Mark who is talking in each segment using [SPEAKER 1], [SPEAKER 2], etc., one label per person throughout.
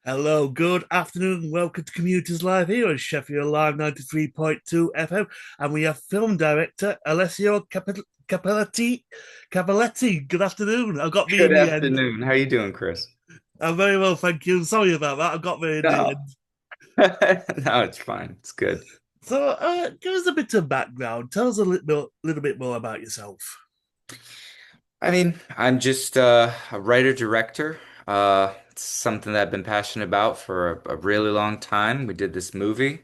[SPEAKER 1] Hello, good afternoon, and welcome to Commuters Live here on Sheffield Live 93.2 FM. And we have film director Alessio Cappelletti. Cappelletti, good afternoon. I got me
[SPEAKER 2] Good
[SPEAKER 1] in the end.
[SPEAKER 2] afternoon. How you doing, Chris?
[SPEAKER 1] I'm very well, thank you. Sorry about that. I got me in the
[SPEAKER 2] No.
[SPEAKER 1] end.
[SPEAKER 2] No, it's fine. It's good.
[SPEAKER 1] So, give us a bit of background. Tell us little bit more about yourself.
[SPEAKER 2] I mean, I'm just a writer-director. It's something that I've been passionate about for a really long time. We did this movie.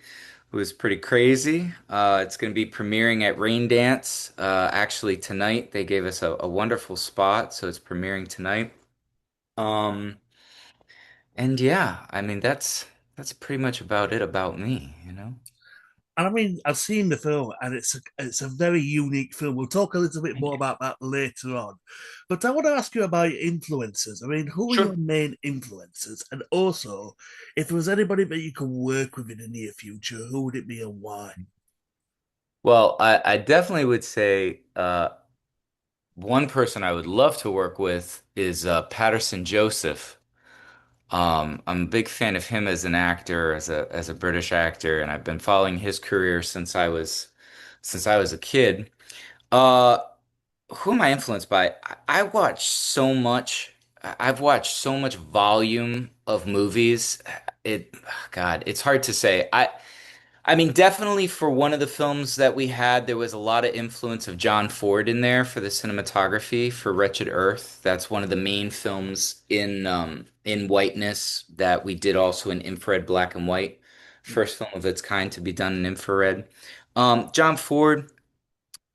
[SPEAKER 2] It was pretty crazy. It's going to be premiering at Rain Dance actually tonight. They gave us a wonderful spot, so it's premiering tonight. Um, and yeah, I mean that's pretty much about it about me, you know?
[SPEAKER 1] And I mean, I've seen the film, and it's a very unique film. We'll talk a little bit more about that later on. But I want to ask you about your influences. I mean, who are your
[SPEAKER 2] Sure.
[SPEAKER 1] main influences? And also, if there was anybody that you could work with in the near future, who would it be and why?
[SPEAKER 2] Well, I definitely would say one person I would love to work with is Patterson Joseph. I'm a big fan of him as an actor, as a British actor, and I've been following his career since I was a kid. Uh, who am I influenced by? I watch so much. I've watched so much volume of movies. It, God, it's hard to say. I mean, definitely for one of the films that we had, there was a lot of influence of John Ford in there for the cinematography for Wretched Earth. That's one of the main films in Whiteness that we did also in infrared black and white. First film of its kind to be done in infrared. John Ford,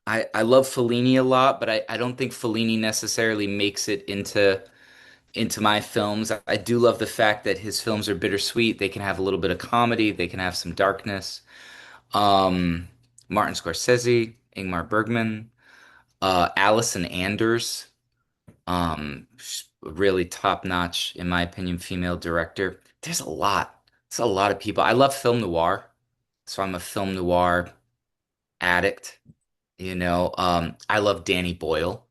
[SPEAKER 2] I love Fellini a lot, but I don't think Fellini necessarily makes it into my films. I do love the fact that his films are bittersweet. They can have a little bit of comedy, they can have some darkness. Um, Martin Scorsese, Ingmar Bergman, Allison Anders, she's a really top-notch, in my opinion, female director. There's a lot. It's a lot of people. I love film noir, so I'm a film noir addict. I love Danny Boyle,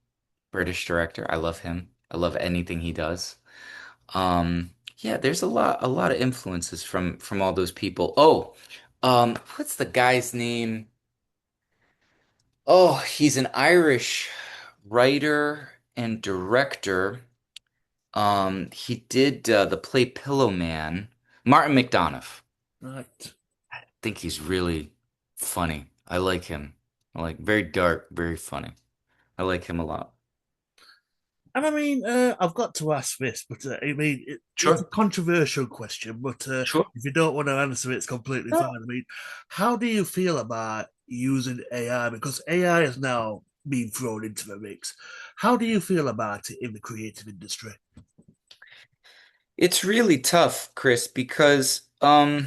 [SPEAKER 2] British director. I love him. I love anything he does. Yeah, there's a lot of influences from all those people. Oh, what's the guy's name? Oh, he's an Irish writer and director. He did the play Pillow Man. Martin McDonough.
[SPEAKER 1] Right.
[SPEAKER 2] I think he's really funny. I like him. I like very dark, very funny. I like him a lot.
[SPEAKER 1] And I mean, I've got to ask this, but I mean, it's a
[SPEAKER 2] Sure.
[SPEAKER 1] controversial question. But
[SPEAKER 2] Sure.
[SPEAKER 1] if you don't want to answer it, it's completely fine.
[SPEAKER 2] No.
[SPEAKER 1] I mean, how do you feel about using AI? Because AI is now being thrown into the mix. How do you feel about it in the creative industry?
[SPEAKER 2] It's really tough, Chris, because there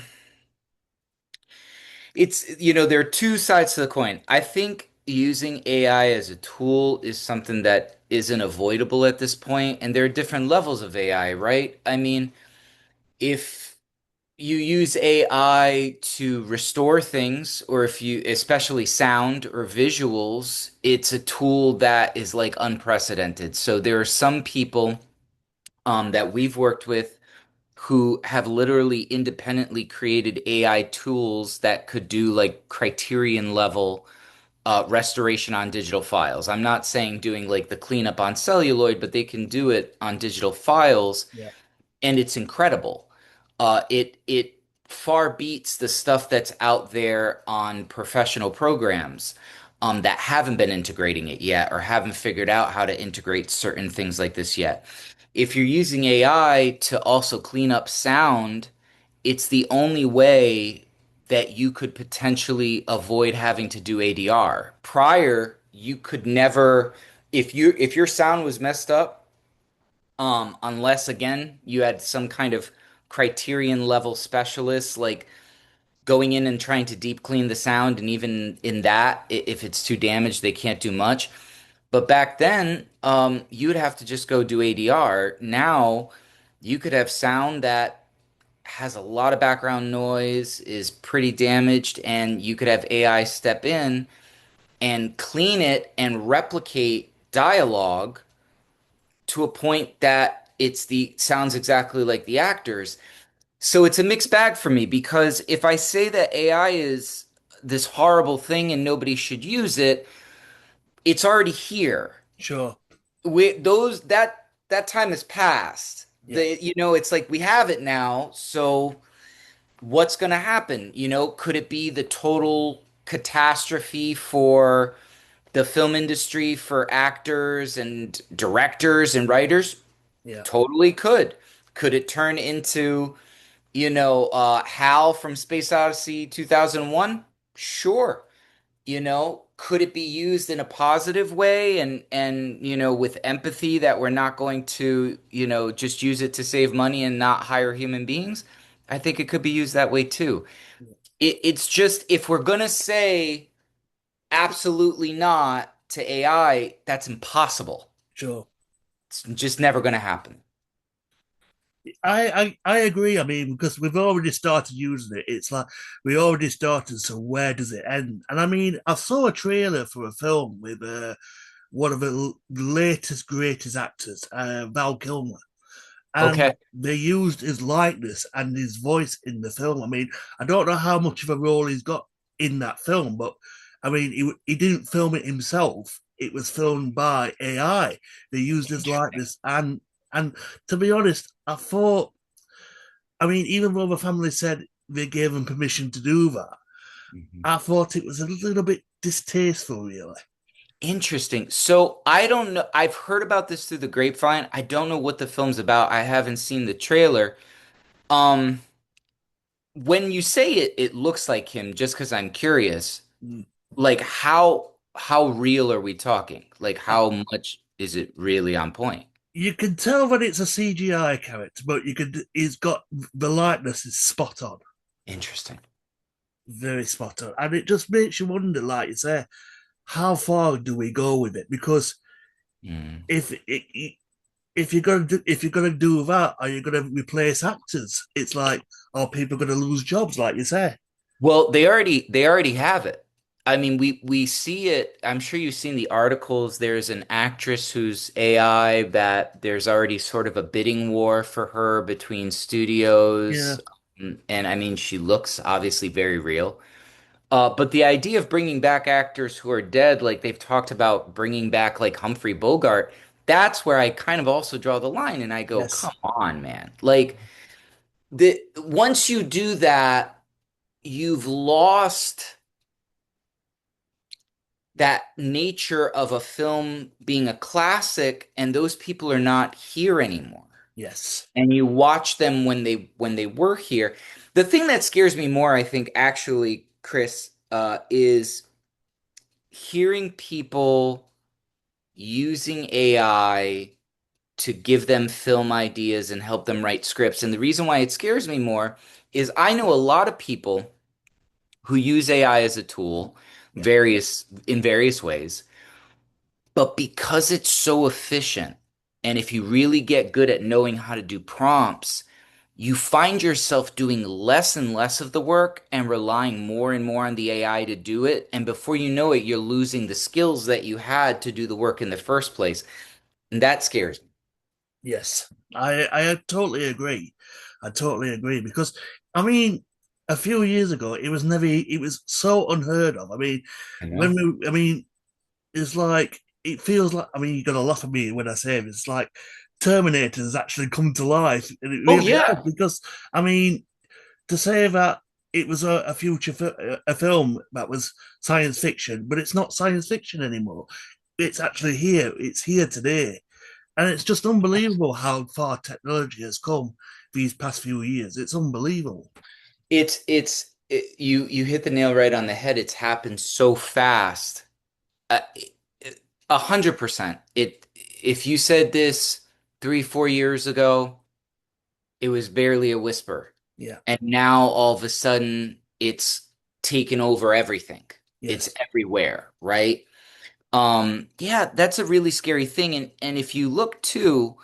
[SPEAKER 2] are two sides to the coin. I think using AI as a tool is something that isn't avoidable at this point, and there are different levels of AI, right? I mean, if you use AI to restore things, or if you, especially sound or visuals, it's a tool that is like unprecedented. So there are some people that we've worked with who have literally independently created AI tools that could do like criterion level restoration on digital files. I'm not saying doing like the cleanup on celluloid, but they can do it on digital files,
[SPEAKER 1] Yeah.
[SPEAKER 2] and it's incredible. It far beats the stuff that's out there on professional programs that haven't been integrating it yet or haven't figured out how to integrate certain things like this yet. If you're using AI to also clean up sound, it's the only way that you could potentially avoid having to do ADR. Prior, you could never, if your sound was messed up, unless again you had some kind of criterion level specialist like going in and trying to deep clean the sound, and even in that, if it's too damaged, they can't do much. But back then, you would have to just go do ADR. Now, you could have sound that has a lot of background noise, is pretty damaged, and you could have AI step in and clean it and replicate dialogue to a point that it sounds exactly like the actors. So it's a mixed bag for me because if I say that AI is this horrible thing and nobody should use it, it's already here.
[SPEAKER 1] Sure.
[SPEAKER 2] That time has passed.
[SPEAKER 1] Yeah.
[SPEAKER 2] It's like we have it now, so what's going to happen? Could it be the total catastrophe for the film industry, for actors and directors and writers?
[SPEAKER 1] Yeah.
[SPEAKER 2] Totally could. Could it turn into, Hal from Space Odyssey 2001? Sure. Could it be used in a positive way and with empathy that we're not going to, just use it to save money and not hire human beings? I think it could be used that way too. It's just if we're gonna say absolutely not to AI, that's impossible.
[SPEAKER 1] Sure.
[SPEAKER 2] It's just never gonna happen.
[SPEAKER 1] I agree. I mean, because we've already started using it. It's like we already started. So where does it end? And I mean, I saw a trailer for a film with one of the latest greatest actors, Val Kilmer, and
[SPEAKER 2] Okay.
[SPEAKER 1] they used his likeness and his voice in the film. I mean, I don't know how much of a role he's got in that film, but I mean, he didn't film it himself. It was filmed by AI. They used his likeness, and to be honest, I thought, I mean, even though the family said they gave him permission to do that,
[SPEAKER 2] Mhm.
[SPEAKER 1] I thought it was a little bit distasteful, really.
[SPEAKER 2] Interesting. So I don't know. I've heard about this through the grapevine. I don't know what the film's about. I haven't seen the trailer. Um, when you say it looks like him, just because I'm curious,
[SPEAKER 1] Mm.
[SPEAKER 2] like how real are we talking? Like
[SPEAKER 1] Uh,
[SPEAKER 2] how much is it really on point?
[SPEAKER 1] You can tell that it's a CGI character, but you could, he's got the likeness is spot on,
[SPEAKER 2] Interesting.
[SPEAKER 1] very spot on, and it just makes you wonder, like you say, how far do we go with it? Because
[SPEAKER 2] Mm.
[SPEAKER 1] if it, if you're gonna do that, are you gonna replace actors? It's like, are people gonna lose jobs, like you say?
[SPEAKER 2] Well, they already have it. I mean, we see it. I'm sure you've seen the articles. There's an actress who's AI that there's already sort of a bidding war for her between
[SPEAKER 1] Yeah.
[SPEAKER 2] studios. And I mean, she looks obviously very real. But the idea of bringing back actors who are dead, like they've talked about bringing back like Humphrey Bogart, that's where I kind of also draw the line and I go,
[SPEAKER 1] Yes.
[SPEAKER 2] come on, man. Like once you do that, you've lost that nature of a film being a classic, and those people are not here anymore.
[SPEAKER 1] Yes.
[SPEAKER 2] And you watch them when they were here. The thing that scares me more, I think, actually, Chris, is hearing people using AI to give them film ideas and help them write scripts. And the reason why it scares me more is I know a lot of people who use AI as a tool,
[SPEAKER 1] Yeah.
[SPEAKER 2] various ways. But because it's so efficient, and if you really get good at knowing how to do prompts, you find yourself doing less and less of the work and relying more and more on the AI to do it. And before you know it, you're losing the skills that you had to do the work in the first place. And that scares me.
[SPEAKER 1] Yes, I totally agree. I totally agree because I mean, a few years ago, it was so unheard of. I mean,
[SPEAKER 2] I know.
[SPEAKER 1] I mean, it's like it feels like, I mean, you're gonna laugh at me when I say it. It's like Terminator has actually come to life, and it
[SPEAKER 2] Oh
[SPEAKER 1] really has
[SPEAKER 2] yeah.
[SPEAKER 1] because I mean, to say that it was a a film that was science fiction, but it's not science fiction anymore. It's actually here. It's here today. And it's just unbelievable how far technology has come these past few years. It's unbelievable.
[SPEAKER 2] You hit the nail right on the head. It's happened so fast. 100%. If you said this 3, 4 years ago, it was barely a whisper.
[SPEAKER 1] Yeah.
[SPEAKER 2] And now all of a sudden it's taken over everything. It's
[SPEAKER 1] Yes.
[SPEAKER 2] everywhere, right? Yeah, that's a really scary thing. And if you look too,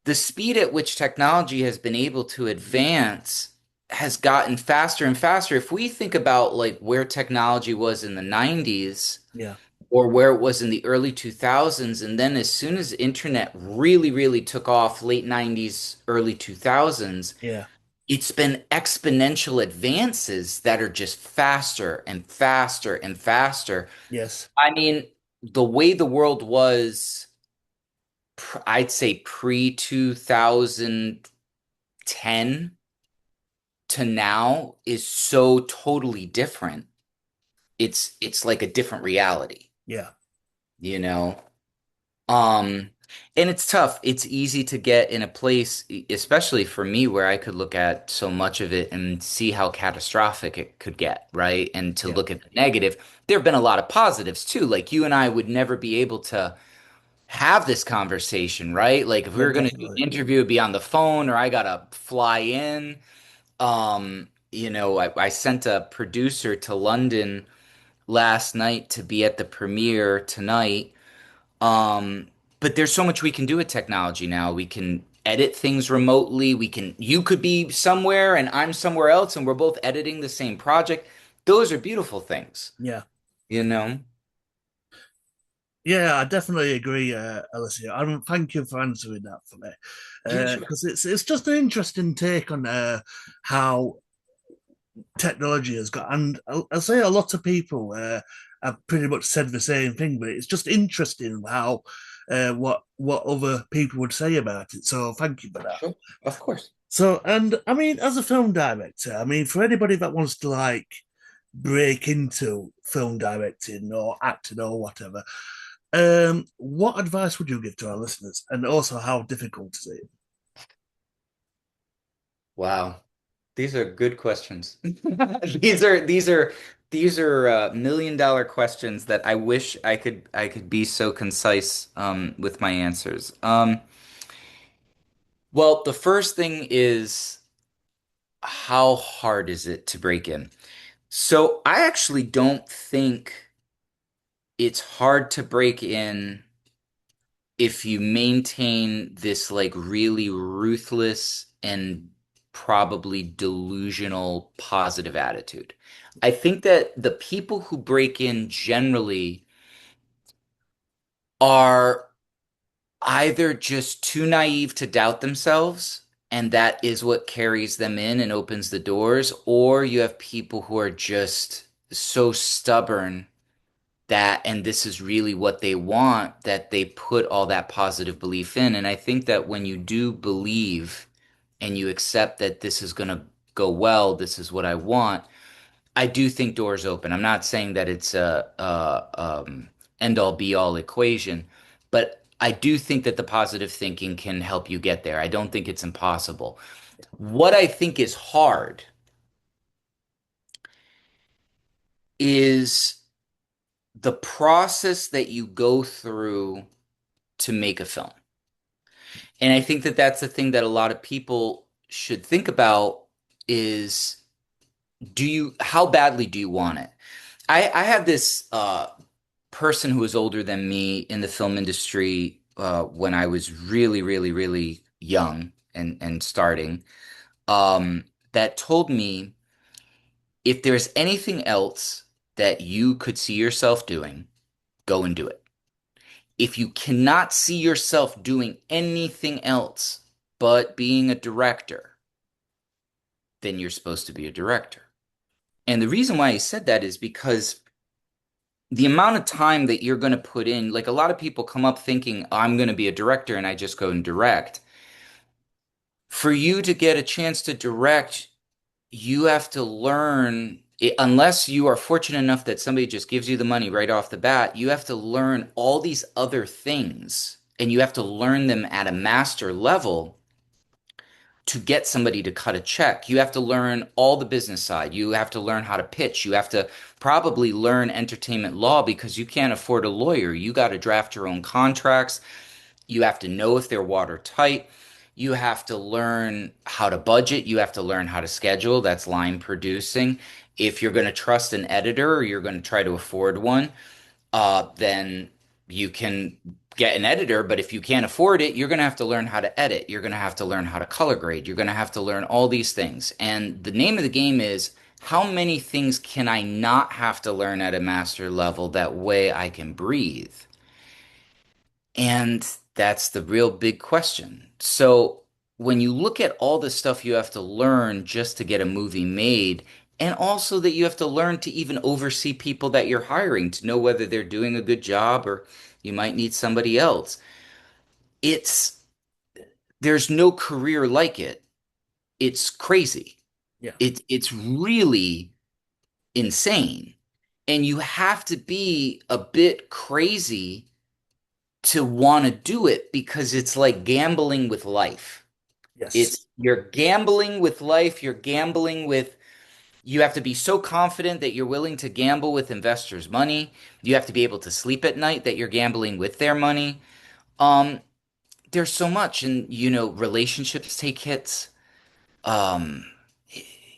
[SPEAKER 2] the speed at which technology has been able to advance has gotten faster and faster. If we think about like where technology was in the 90s,
[SPEAKER 1] Yeah.
[SPEAKER 2] or where it was in the early 2000s. And then as soon as internet really, really took off, late 90s, early 2000s,
[SPEAKER 1] Yeah.
[SPEAKER 2] it's been exponential advances that are just faster and faster and faster.
[SPEAKER 1] Yes.
[SPEAKER 2] I mean, the way the world was, I'd say pre 2010 to now is so totally different. It's like a different reality,
[SPEAKER 1] Yeah.
[SPEAKER 2] you know? Um, and it's tough. It's easy to get in a place, especially for me, where I could look at so much of it and see how catastrophic it could get, right? And to
[SPEAKER 1] Yeah.
[SPEAKER 2] look at the negative. There have been a lot of positives too. Like you and I would never be able to have this conversation, right? Like if we
[SPEAKER 1] Yeah.
[SPEAKER 2] were going to do
[SPEAKER 1] Definitely.
[SPEAKER 2] an interview, it'd be on the phone or I gotta fly in. I sent a producer to London last night to be at the premiere tonight. Um, but there's so much we can do with technology now. We can edit things remotely. You could be somewhere and I'm somewhere else and we're both editing the same project. Those are beautiful things,
[SPEAKER 1] Yeah.
[SPEAKER 2] you know?
[SPEAKER 1] Yeah, I definitely agree, Alicia. And thank you for answering that for me,
[SPEAKER 2] Yeah, sure.
[SPEAKER 1] because it's just an interesting take on how technology has got. And I'll say a lot of people have pretty much said the same thing, but it's just interesting how what other people would say about it. So thank you for that.
[SPEAKER 2] Sure. Of course.
[SPEAKER 1] So, and I mean, as a film director, I mean, for anybody that wants to like break into film directing or acting or whatever, what advice would you give to our listeners? And also, how difficult is it?
[SPEAKER 2] Wow. These are good questions. These are million-dollar questions that I wish I could be so concise with my answers. Well, the first thing is how hard is it to break in? So I actually don't think it's hard to break in if you maintain this like really ruthless and probably delusional positive attitude. I think that the people who break in generally are either just too naive to doubt themselves, and that is what carries them in and opens the doors, or you have people who are just so stubborn that, and this is really what they want, that they put all that positive belief in. And I think that when you do believe and you accept that this is going to go well, this is what I want, I do think doors open. I'm not saying that it's a end all be all equation, but I do think that the positive thinking can help you get there. I don't think it's impossible. What I think is hard is the process that you go through to make a film. And I think that that's the thing that a lot of people should think about is how badly do you want it? I had this person who was older than me in the film industry when I was really, really, really young and starting, that told me if there's anything else that you could see yourself doing, go and do it. If you cannot see yourself doing anything else but being a director, then you're supposed to be a director. And the reason why he said that is because the amount of time that you're going to put in, like a lot of people come up thinking, I'm going to be a director and I just go and direct. For you to get a chance to direct, you have to learn, unless you are fortunate enough that somebody just gives you the money right off the bat, you have to learn all these other things and you have to learn them at a master level to get somebody to cut a check. You have to learn all the business side. You have to learn how to pitch. You have to probably learn entertainment law because you can't afford a lawyer. You got to draft your own contracts. You have to know if they're watertight. You have to learn how to budget. You have to learn how to schedule. That's line producing. If you're going to trust an editor or you're going to try to afford one, then you can get an editor. But if you can't afford it, you're going to have to learn how to edit. You're going to have to learn how to color grade. You're going to have to learn all these things. And the name of the game is How many things can I not have to learn at a master level that way I can breathe? And that's the real big question. So when you look at all the stuff you have to learn just to get a movie made, and also that you have to learn to even oversee people that you're hiring to know whether they're doing a good job or you might need somebody else. It's there's no career like it. It's crazy.
[SPEAKER 1] Yeah.
[SPEAKER 2] It's really insane. And you have to be a bit crazy to want to do it because it's like gambling with life.
[SPEAKER 1] Yes.
[SPEAKER 2] It's you're gambling with life, you're gambling with you have to be so confident that you're willing to gamble with investors' money. You have to be able to sleep at night that you're gambling with their money. Um, there's so much and relationships take hits. Um,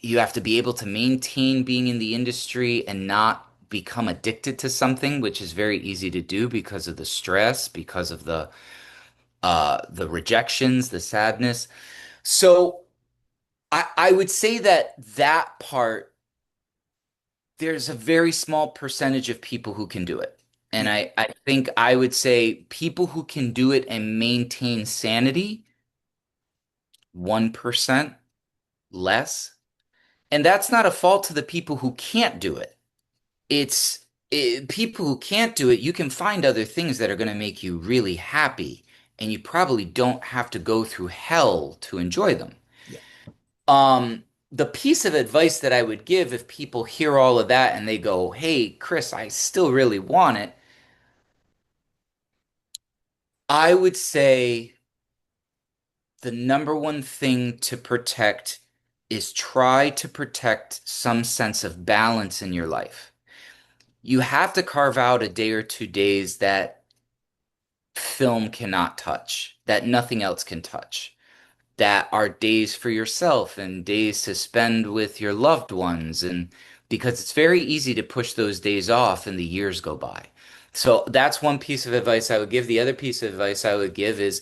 [SPEAKER 2] you have to be able to maintain being in the industry and not become addicted to something, which is very easy to do because of the stress, because of the rejections, the sadness. So I would say that that part, there's a very small percentage of people who can do it. And
[SPEAKER 1] Yeah.
[SPEAKER 2] I think I would say people who can do it and maintain sanity, 1% less. And that's not a fault to the people who can't do it. People who can't do it, you can find other things that are going to make you really happy, and you probably don't have to go through hell to enjoy them.
[SPEAKER 1] Yeah.
[SPEAKER 2] The piece of advice that I would give if people hear all of that and they go, "Hey, Chris, I still really want it," I would say the number one thing to protect is try to protect some sense of balance in your life. You have to carve out a day or 2 days that film cannot touch, that nothing else can touch, that are days for yourself and days to spend with your loved ones. And because it's very easy to push those days off and the years go by. So that's one piece of advice I would give. The other piece of advice I would give is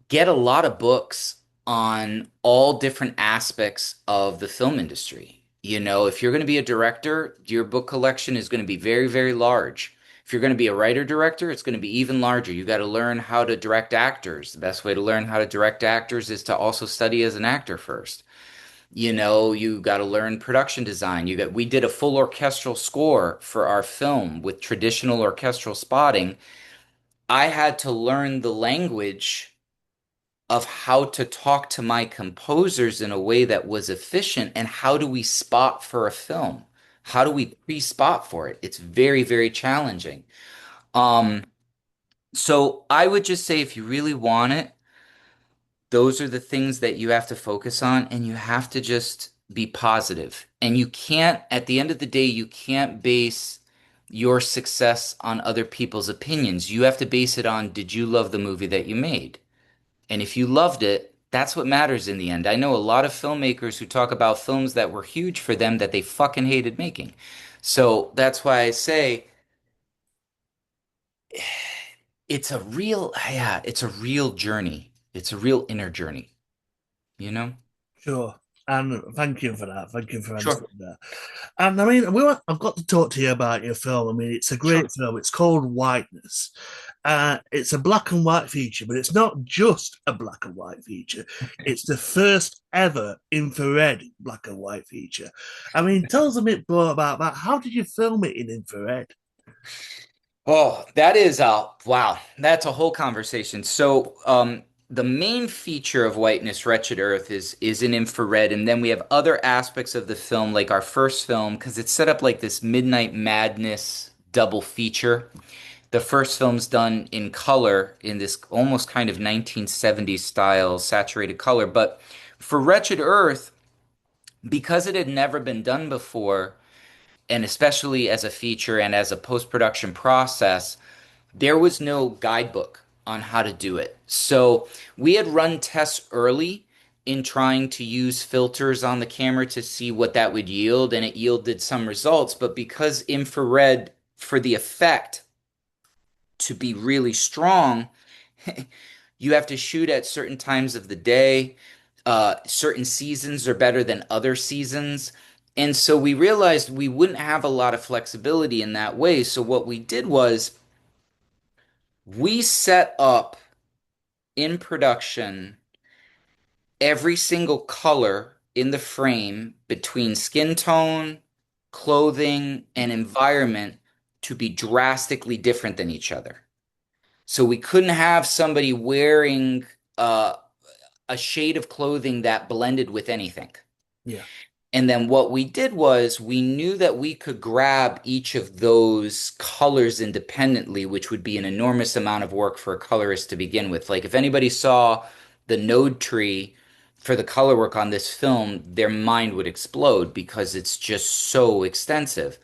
[SPEAKER 2] get a lot of books on all different aspects of the film industry. If you're going to be a director, your book collection is going to be very, very large. If you're going to be a writer director, it's going to be even larger. You got to learn how to direct actors. The best way to learn how to direct actors is to also study as an actor first. You got to learn production design. We did a full orchestral score for our film with traditional orchestral spotting. I had to learn the language of how to talk to my composers in a way that was efficient and how do we spot for a film? How do we pre-spot for it? It's very, very challenging. Um, so I would just say if you really want it, those are the things that you have to focus on and you have to just be positive. And you can't, at the end of the day, you can't base your success on other people's opinions. You have to base it on, did you love the movie that you made? And if you loved it, that's what matters in the end. I know a lot of filmmakers who talk about films that were huge for them that they fucking hated making. So that's why I say it's a real journey. It's a real inner journey, you know?
[SPEAKER 1] Sure. And thank you for that. Thank you for
[SPEAKER 2] Sure.
[SPEAKER 1] answering that. And I mean, I've got to talk to you about your film. I mean, it's a great
[SPEAKER 2] Sure.
[SPEAKER 1] film. It's called Whiteness. It's a black and white feature, but it's not just a black and white feature. It's the first ever infrared black and white feature. I mean, tell us a bit more about that. How did you film it in infrared?
[SPEAKER 2] Oh, that is wow. That's a whole conversation. So, the main feature of Whiteness, Wretched Earth is in infrared, and then we have other aspects of the film, like our first film, because it's set up like this Midnight Madness double feature. The first film's done in color in this almost kind of 1970s style saturated color, but for Wretched Earth, because it had never been done before, and especially as a feature and as a post-production process, there was no guidebook on how to do it. So we had run tests early in trying to use filters on the camera to see what that would yield, and it yielded some results. But because infrared, for the effect to be really strong, you have to shoot at certain times of the day. Certain seasons are better than other seasons. And so we realized we wouldn't have a lot of flexibility in that way. So what we did was we set up in production every single color in the frame between skin tone, clothing, and environment to be drastically different than each other. So we couldn't have somebody wearing a shade of clothing that blended with anything.
[SPEAKER 1] Yeah,
[SPEAKER 2] And then what we did was we knew that we could grab each of those colors independently, which would be an enormous amount of work for a colorist to begin with. Like if anybody saw the node tree for the color work on this film, their mind would explode because it's just so extensive.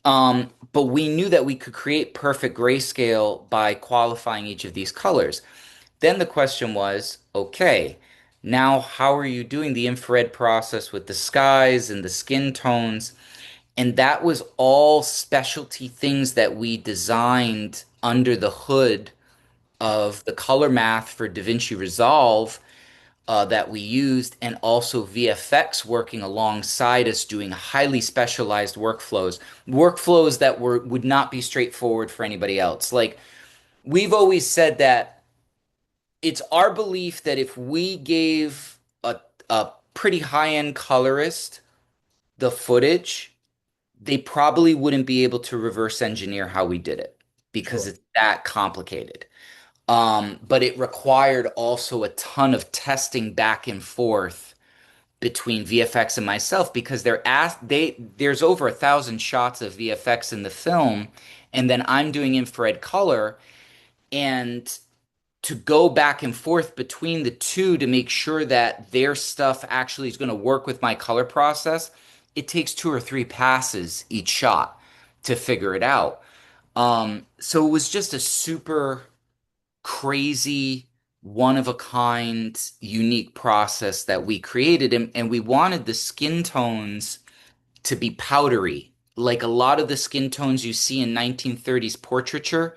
[SPEAKER 2] But we knew that we could create perfect grayscale by qualifying each of these colors. Then the question was, okay, now how are you doing the infrared process with the skies and the skin tones? And that was all specialty things that we designed under the hood of the color math for DaVinci Resolve that we used, and also VFX working alongside us doing highly specialized workflows that would not be straightforward for anybody else. Like we've always said that it's our belief that if we gave a pretty high-end colorist the footage, they probably wouldn't be able to reverse engineer how we did it because
[SPEAKER 1] sure.
[SPEAKER 2] it's that complicated. But it required also a ton of testing back and forth between VFX and myself because there's over 1,000 shots of VFX in the film, and then I'm doing infrared color, and to go back and forth between the two to make sure that their stuff actually is going to work with my color process, it takes 2 or 3 passes each shot to figure it out. So it was just a super crazy, one of a kind, unique process that we created. And we wanted the skin tones to be powdery. Like a lot of the skin tones you see in 1930s portraiture,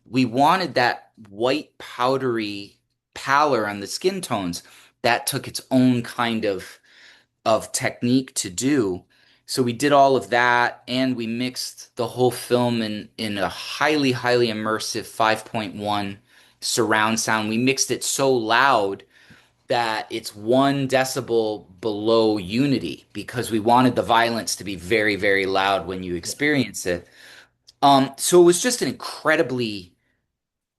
[SPEAKER 2] we wanted that white powdery pallor on the skin tones. That took its own kind of technique to do. So we did all of that and we mixed the whole film in a highly, highly immersive 5.1 surround sound. We mixed it so loud that it's 1 decibel below unity because we wanted the violence to be very, very loud when you
[SPEAKER 1] Yeah.
[SPEAKER 2] experience it. So it was just an incredibly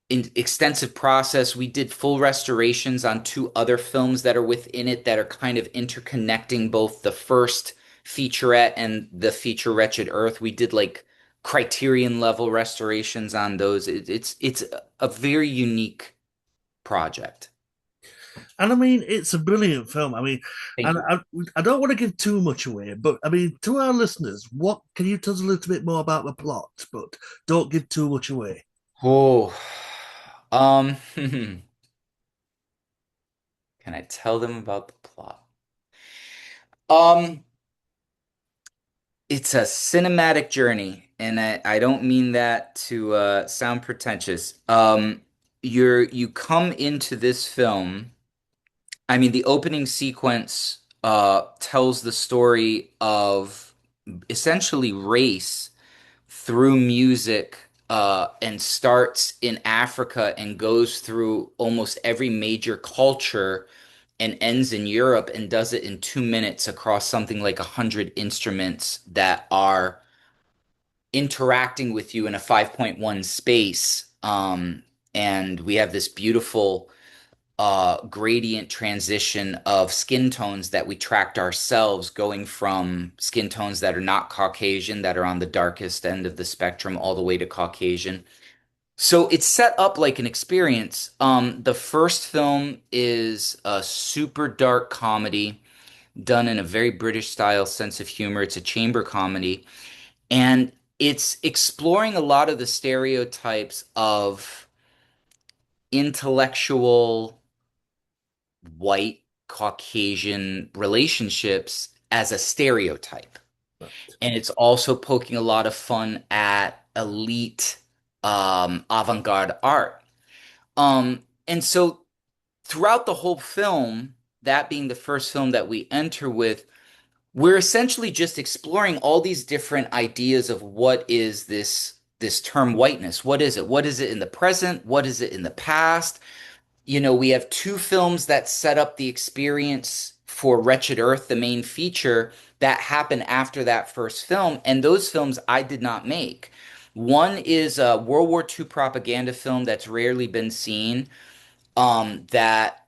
[SPEAKER 2] extensive process. We did full restorations on 2 other films that are within it that are kind of interconnecting both the first featurette and the feature Wretched Earth. We did like Criterion level restorations on those. It's a very unique project.
[SPEAKER 1] And I mean, it's a brilliant film. I mean,
[SPEAKER 2] Thank
[SPEAKER 1] and
[SPEAKER 2] you.
[SPEAKER 1] I don't want to give too much away, but I mean, to our listeners, what can you tell us a little bit more about the plot? But don't give too much away.
[SPEAKER 2] Oh, can I tell them about the plot? Um, it's a cinematic journey, and I don't mean that to sound pretentious. You come into this film. I mean, the opening sequence tells the story of essentially race through music and starts in Africa and goes through almost every major culture and ends in Europe and does it in 2 minutes across something like 100 instruments that are interacting with you in a 5.1 space. And we have this beautiful gradient transition of skin tones that we tracked ourselves, going from skin tones that are not Caucasian, that are on the darkest end of the spectrum, all the way to Caucasian. So it's set up like an experience. The first film is a super dark comedy done in a very British style sense of humor. It's a chamber comedy, and it's exploring a lot of the stereotypes of intellectual white Caucasian relationships as a stereotype. And it's also poking a lot of fun at elite avant-garde art. And so throughout the whole film, that being the first film that we enter with, we're essentially just exploring all these different ideas of what is this term whiteness. What is it? What is it in the present? What is it in the past? We have two films that set up the experience for Wretched Earth, the main feature, that happened after that first film, and those films I did not make. One is a World War II propaganda film that's rarely been seen, that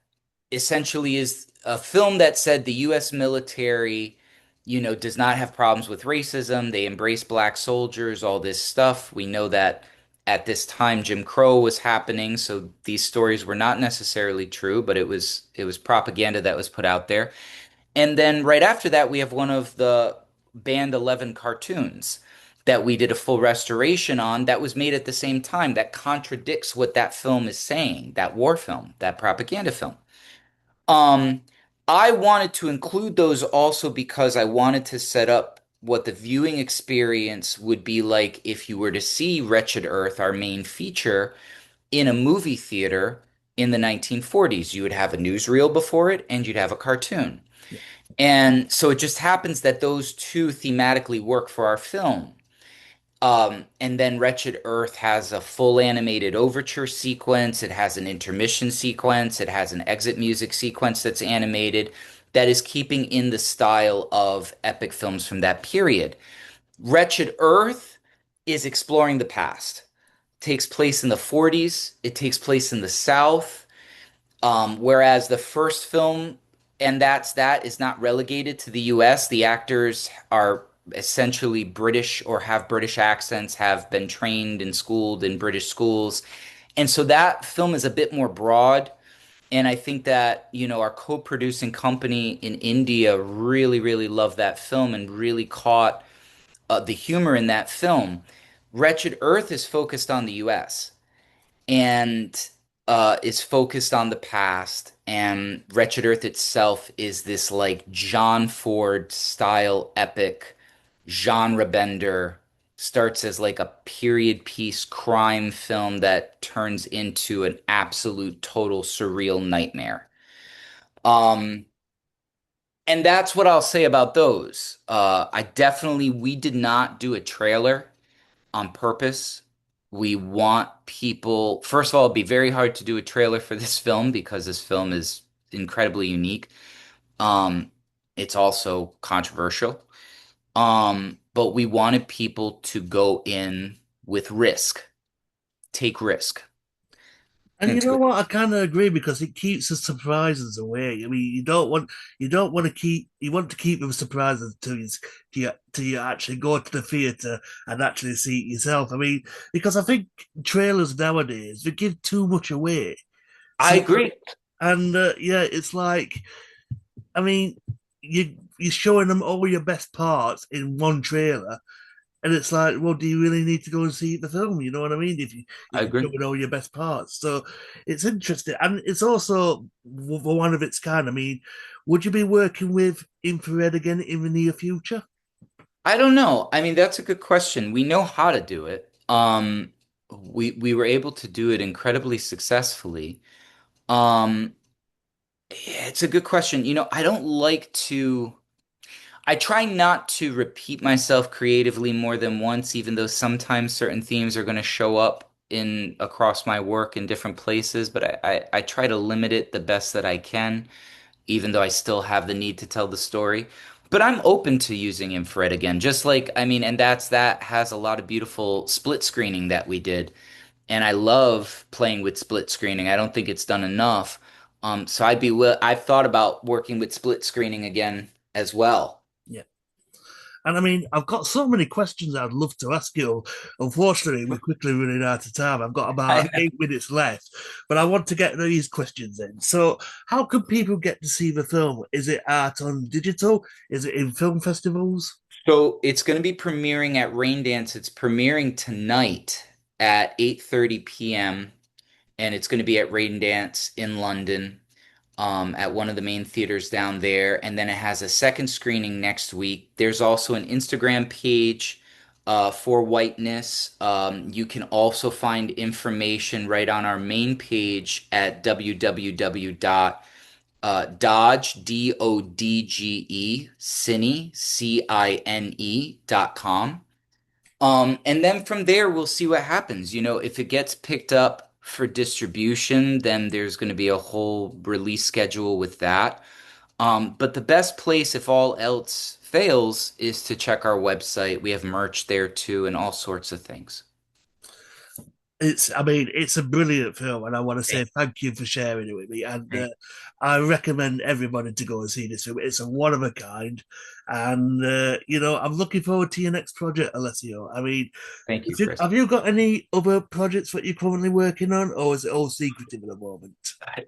[SPEAKER 2] essentially is a film that said the US military, does not have problems with racism. They embrace black soldiers, all this stuff. We know that at this time Jim Crow was happening, so these stories were not necessarily true, but it was propaganda that was put out there. And then right after that, we have one of the Band 11 cartoons that we did a full restoration on that was made at the same time that contradicts what that film is saying, that war film, that propaganda film. Um, I wanted to include those also because I wanted to set up what the viewing experience would be like if you were to see Wretched Earth, our main feature, in a movie theater in the 1940s. You would have a newsreel before it and you'd have a cartoon.
[SPEAKER 1] Yeah.
[SPEAKER 2] And so it just happens that those two thematically work for our film. And then Wretched Earth has a full animated overture sequence. It has an intermission sequence. It has an exit music sequence that's animated that is keeping in the style of epic films from that period. Wretched Earth is exploring the past. It takes place in the 40s. It takes place in the South. Whereas the first film, and that is not relegated to the US. The actors are essentially British or have British accents, have been trained and schooled in British schools. And so that film is a bit more broad. And I think that, our co-producing company in India really, really loved that film and really caught the humor in that film. Wretched Earth is focused on the US and is focused on the past. And Wretched Earth itself is this like John Ford style epic genre bender. Starts as like a period piece crime film that turns into an absolute total surreal nightmare. Um, and that's what I'll say about those. We did not do a trailer on purpose. We want people, first of all, it'd be very hard to do a trailer for this film because this film is incredibly unique. Um, it's also controversial. But we wanted people to go in with risk, take risk
[SPEAKER 1] And you
[SPEAKER 2] into
[SPEAKER 1] know
[SPEAKER 2] it.
[SPEAKER 1] what? I kind of agree because it keeps the surprises away. I mean, you don't want to keep you want to keep the surprises till you actually go to the theater and actually see it yourself. I mean, because I think trailers nowadays they give too much away.
[SPEAKER 2] I
[SPEAKER 1] So
[SPEAKER 2] agree.
[SPEAKER 1] and yeah, it's like I mean, you're showing them all your best parts in one trailer, and it's like, well, do you really need to go and see the film? You know what I mean? If you
[SPEAKER 2] I
[SPEAKER 1] if you're
[SPEAKER 2] agree.
[SPEAKER 1] showing all your best parts, so it's interesting, and it's also one of its kind. I mean, would you be working with infrared again in the near future?
[SPEAKER 2] I don't know. I mean, that's a good question. We know how to do it. We were able to do it incredibly successfully. Um, yeah, it's a good question. I don't like to. I try not to repeat myself creatively more than once, even though sometimes certain themes are going to show up in across my work in different places. But I try to limit it the best that I can, even though I still have the need to tell the story. But I'm open to using infrared again, just like, I mean, and that has a lot of beautiful split screening that we did. And I love playing with split screening. I don't think it's done enough. So I've thought about working with split screening again as well.
[SPEAKER 1] Yeah. And I mean, I've got so many questions I'd love to ask you. Unfortunately, we're quickly running out of time. I've got
[SPEAKER 2] I
[SPEAKER 1] about
[SPEAKER 2] know.
[SPEAKER 1] 8 minutes left, but I want to get these questions in. So, how can people get to see the film? Is it out on digital? Is it in film festivals?
[SPEAKER 2] So it's going to be premiering at Raindance. It's premiering tonight at 8:30 p.m. and it's going to be at Raindance in London, at one of the main theaters down there. And then it has a second screening next week. There's also an Instagram page for Whiteness. You can also find information right on our main page at www.alessio.com Dodge, Dodge, Cine.com. And then from there, we'll see what happens. You know, if it gets picked up for distribution, then there's going to be a whole release schedule with that. But the best place, if all else fails, is to check our website. We have merch there too, and all sorts of things.
[SPEAKER 1] I mean, it's a brilliant film, and I want to say thank you for sharing it with me. And I recommend everybody to go and see this film. It's a one of a kind, and I'm looking forward to your next project, Alessio. I mean,
[SPEAKER 2] Thank you, Chris.
[SPEAKER 1] have you got any other projects that you're currently working on, or is it all secretive at the moment?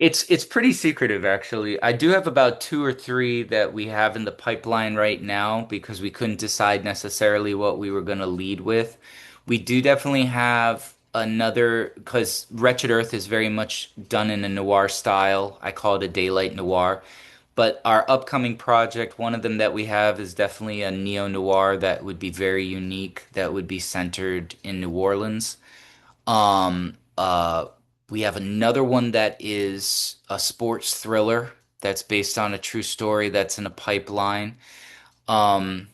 [SPEAKER 2] It's pretty secretive, actually. I do have about two or three that we have in the pipeline right now because we couldn't decide necessarily what we were going to lead with. We do definitely have another because Wretched Earth is very much done in a noir style. I call it a daylight noir. But our upcoming project, one of them that we have is definitely a neo-noir that would be very unique, that would be centered in New Orleans. Um, uh, we have another one that is a sports thriller that's based on a true story that's in a pipeline. Um,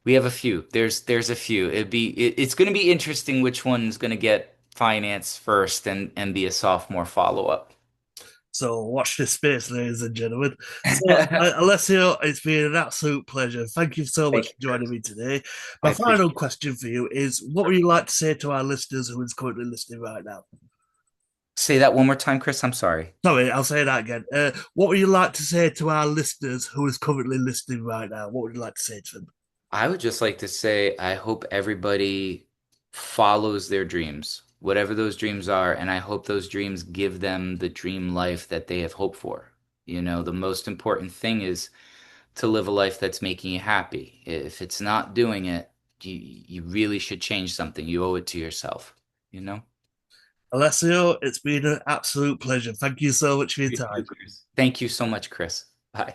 [SPEAKER 2] we have a few. There's a few. It's going to be interesting which one's going to get financed first and be a sophomore follow-up.
[SPEAKER 1] So watch this space, ladies and gentlemen. So, Alessio, it's been an absolute pleasure. Thank you so much
[SPEAKER 2] Thank you,
[SPEAKER 1] for joining
[SPEAKER 2] Chris.
[SPEAKER 1] me today.
[SPEAKER 2] I
[SPEAKER 1] My final
[SPEAKER 2] appreciate it.
[SPEAKER 1] question for you is: what would you like to say to our listeners who is currently listening right now?
[SPEAKER 2] Say that one more time, Chris. I'm sorry.
[SPEAKER 1] Sorry, I'll say that again. What would you like to say to our listeners who is currently listening right now? What would you like to say to them?
[SPEAKER 2] I would just like to say I hope everybody follows their dreams, whatever those dreams are, and I hope those dreams give them the dream life that they have hoped for. You know, the most important thing is to live a life that's making you happy. If it's not doing it, you really should change something. You owe it to yourself, you know?
[SPEAKER 1] Alessio, it's been an absolute pleasure. Thank you so much for your
[SPEAKER 2] You too,
[SPEAKER 1] time.
[SPEAKER 2] Chris. Thank you so much, Chris. Bye.